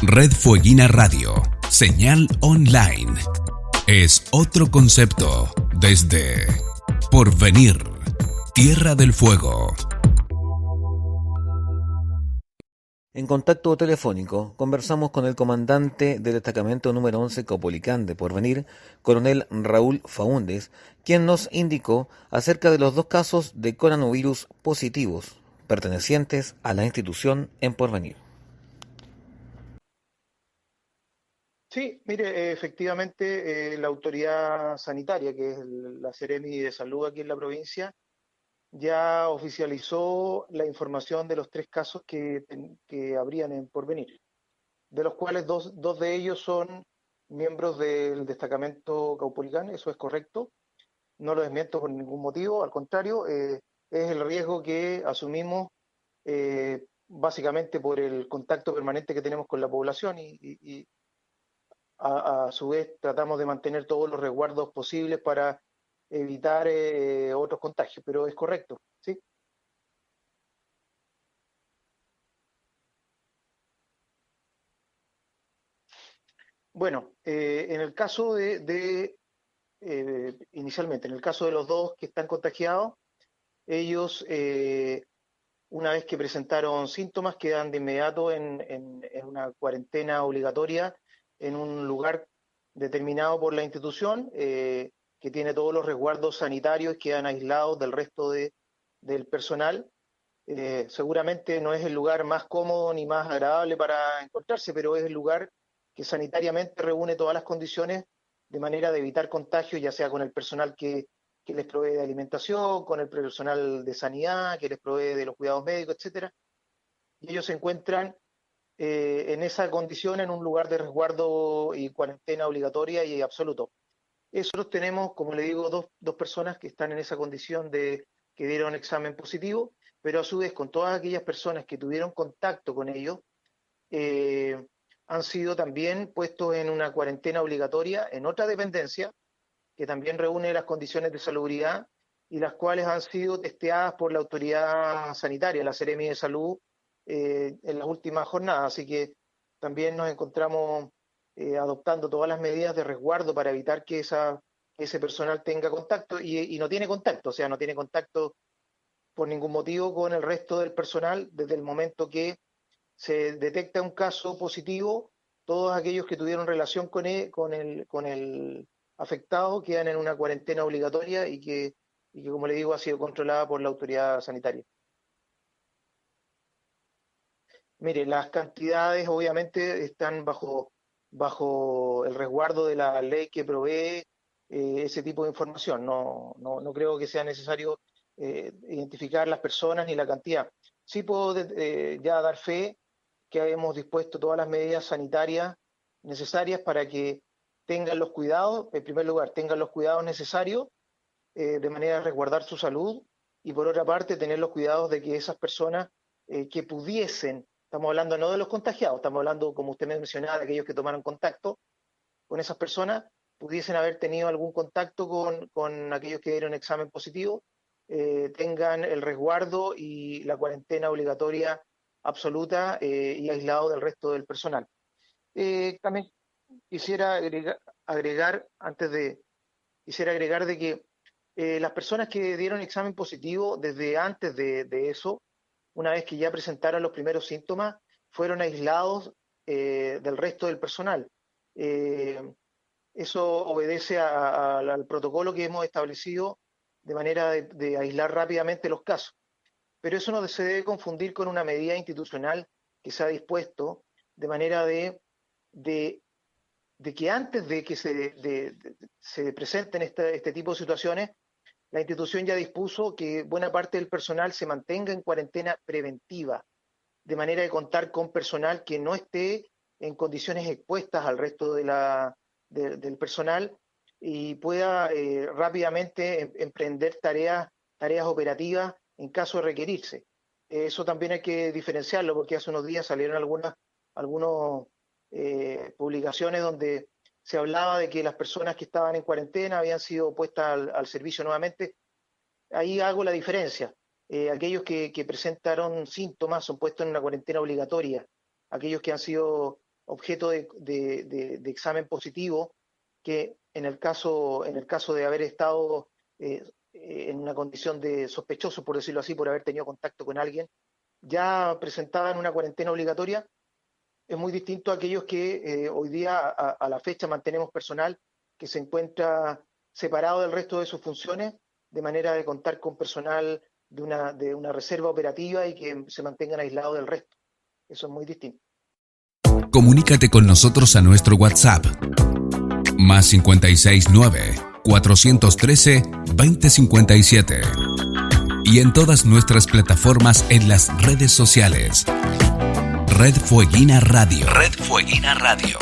Red Fueguina Radio, señal online. Es otro concepto desde Porvenir, Tierra del Fuego. En contacto telefónico conversamos con el comandante del destacamento número 11 Caupolicán de Porvenir, coronel Raúl Faúndez, quien nos indicó acerca de los 2 casos de coronavirus positivos pertenecientes a la institución en Porvenir. Sí, mire, efectivamente la autoridad sanitaria, que es la Seremi de Salud aquí en la provincia, ya oficializó la información de los 3 casos que habrían en Porvenir, de los cuales dos de ellos son miembros del destacamento Caupolicán, eso es correcto, no lo desmiento por ningún motivo, al contrario, es el riesgo que asumimos básicamente por el contacto permanente que tenemos con la población y a su vez tratamos de mantener todos los resguardos posibles para evitar otros contagios, pero es correcto, ¿sí? Bueno, en el caso inicialmente, en el caso de los 2 que están contagiados, ellos, una vez que presentaron síntomas, quedan de inmediato en una cuarentena obligatoria en un lugar determinado por la institución, que tiene todos los resguardos sanitarios, quedan aislados del resto del personal. Seguramente no es el lugar más cómodo ni más agradable para encontrarse, pero es el lugar que sanitariamente reúne todas las condiciones de manera de evitar contagios, ya sea con el personal que les provee de alimentación, con el personal de sanidad, que les provee de los cuidados médicos, etcétera. Y ellos se encuentran en esa condición en un lugar de resguardo y cuarentena obligatoria y absoluto. Nosotros tenemos, como le digo, dos personas que están en esa condición de que dieron examen positivo, pero a su vez con todas aquellas personas que tuvieron contacto con ellos, han sido también puestos en una cuarentena obligatoria en otra dependencia que también reúne las condiciones de salubridad y las cuales han sido testeadas por la autoridad sanitaria, la Seremi de Salud, en las últimas jornadas. Así que también nos encontramos adoptando todas las medidas de resguardo para evitar que ese personal tenga contacto y no tiene contacto, o sea, no tiene contacto por ningún motivo con el resto del personal desde el momento que se detecta un caso positivo. Todos aquellos que tuvieron relación con el afectado quedan en una cuarentena obligatoria y que, como le digo, ha sido controlada por la autoridad sanitaria. Mire, las cantidades obviamente están bajo el resguardo de la ley que provee ese tipo de información. No creo que sea necesario identificar las personas ni la cantidad. Sí puedo ya dar fe que hemos dispuesto todas las medidas sanitarias necesarias para que tengan los cuidados, en primer lugar, tengan los cuidados necesarios de manera de resguardar su salud y por otra parte tener los cuidados de que esas personas que pudiesen, estamos hablando no de los contagiados, estamos hablando, como usted me mencionaba, de aquellos que tomaron contacto con esas personas, pudiesen haber tenido algún contacto con aquellos que dieron examen positivo, tengan el resguardo y la cuarentena obligatoria absoluta y aislado del resto del personal. También quisiera agregar de que las personas que dieron examen positivo desde antes de eso, una vez que ya presentaron los primeros síntomas, fueron aislados del resto del personal. Eso obedece al protocolo que hemos establecido de manera de aislar rápidamente los casos. Pero eso no se debe confundir con una medida institucional que se ha dispuesto de manera de que antes de que se presenten este tipo de situaciones, la institución ya dispuso que buena parte del personal se mantenga en cuarentena preventiva, de manera de contar con personal que no esté en condiciones expuestas al resto del personal y pueda rápidamente emprender tareas operativas en caso de requerirse. Eso también hay que diferenciarlo porque hace unos días salieron algunas publicaciones donde se hablaba de que las personas que estaban en cuarentena habían sido puestas al servicio nuevamente. Ahí hago la diferencia. Aquellos que presentaron síntomas son puestos en una cuarentena obligatoria aquellos que han sido objeto de examen positivo, que en el caso de haber estado en una condición de sospechoso, por decirlo así, por haber tenido contacto con alguien, ya presentaban una cuarentena obligatoria. Es muy distinto a aquellos que hoy día, a la fecha, mantenemos personal que se encuentra separado del resto de sus funciones, de manera de contar con personal de una reserva operativa y que se mantengan aislados del resto. Eso es muy distinto. Comunícate con nosotros a nuestro WhatsApp +569 413 2057 y en todas nuestras plataformas en las redes sociales. Red Fueguina Radio. Red Fueguina Radio.